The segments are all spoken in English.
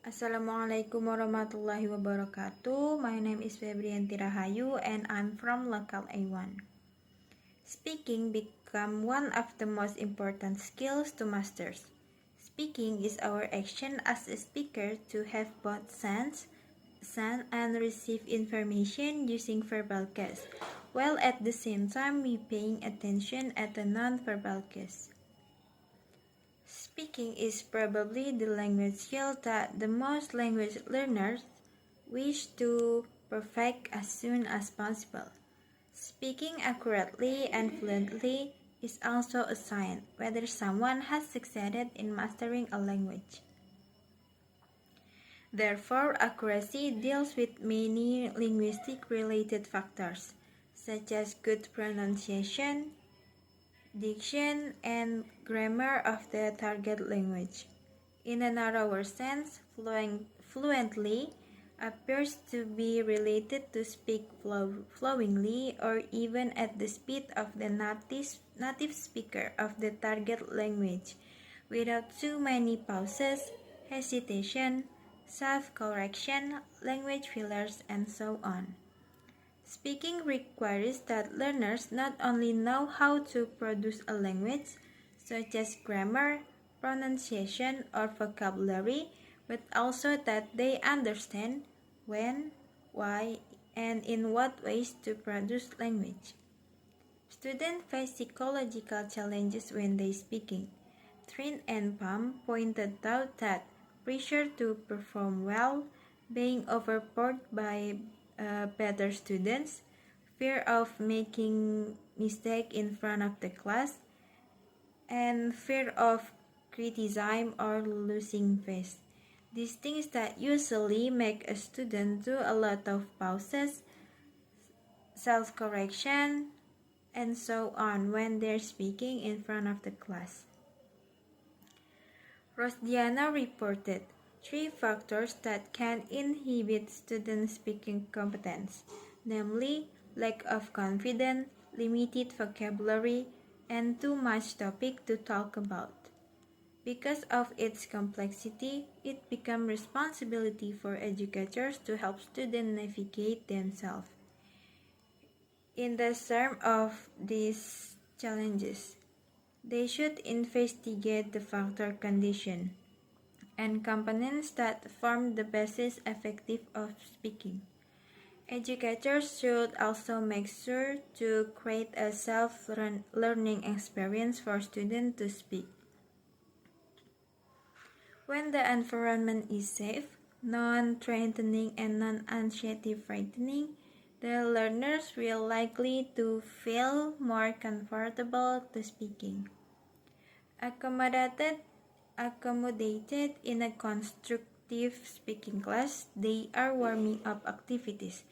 Assalamualaikum warahmatullahi wabarakatuh. My name is Febrianti Rahayu and I'm from Local A1. Speaking become one of the most important skills to master. Speaking is our action as a speaker to have both send and receive information using verbal cues, while at the same time we paying attention at the non-verbal cues. Speaking is probably the language skill that the most language learners wish to perfect as soon as possible. Speaking accurately and fluently is also a sign whether someone has succeeded in mastering a language. Therefore, accuracy deals with many linguistic-related factors, such as good pronunciation, diction, and grammar of the target language. In a narrower sense, fluently appears to be related to speak flowingly or even at the speed of the native speaker of the target language, without too many pauses, hesitation, self-correction, language fillers, and so on. Speaking requires that learners not only know how to produce a language, such as grammar, pronunciation, or vocabulary, but also that they understand when, why, and in what ways to produce language. Students face psychological challenges when they speaking. Trin and Pam pointed out that pressure to perform well, being overpowered by better students, fear of making mistake in front of the class, and fear of criticism or losing face. These things that usually make a student do a lot of pauses, self-correction, and so on when they're speaking in front of the class. Rosdiana reported 3 factors that can inhibit student speaking competence, namely lack of confidence, limited vocabulary, and too much topic to talk about. Because of its complexity, it becomes responsibility for educators to help students navigate themselves. In the term of these challenges, they should investigate the factor condition and components that form the basis effective of speaking. Educators should also make sure to create a self-learning experience for students to speak. When the environment is safe, non-threatening, and non-anxiety-frightening, the learners will likely to feel more comfortable to speaking. Accommodated in a constructive speaking class, they are warming up activities,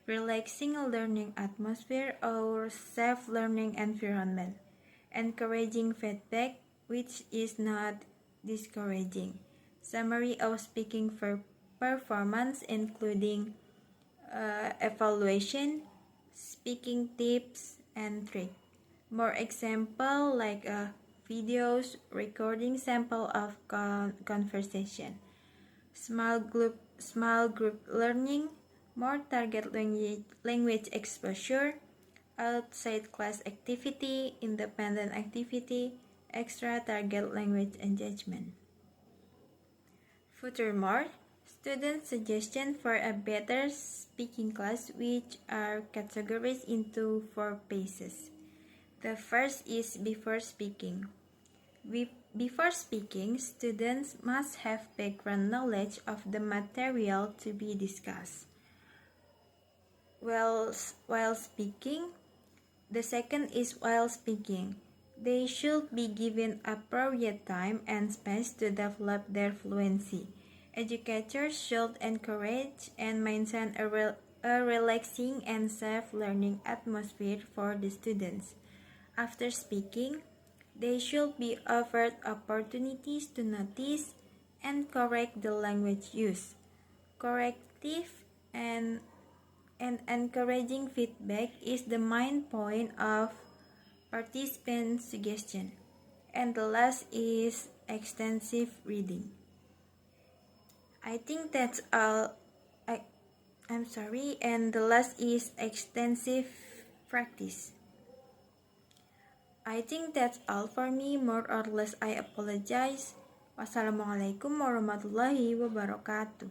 relaxing learning atmosphere or self-learning environment, encouraging feedback which is not discouraging. Summary of speaking for performance including evaluation, speaking tips, and tricks. More example like videos, recording sample of conversation, small group learning, more target language exposure, outside class activity, independent activity, extra target language engagement. Furthermore, student suggestions for a better speaking class which are categorized into 4 phases. The first is before speaking. Before speaking, students must have background knowledge of the material to be discussed. While speaking, the second is while speaking. They should be given appropriate time and space to develop their fluency. Educators should encourage and maintain a relaxing and safe learning atmosphere for the students. After speaking, they should be offered opportunities to notice and correct the language use. Corrective and encouraging feedback is the main point of participant suggestion. And the last is extensive reading. I think that's all. I'm sorry, and the last is extensive practice. I think that's all for me, more or less I apologize. Wassalamualaikum warahmatullahi wabarakatuh.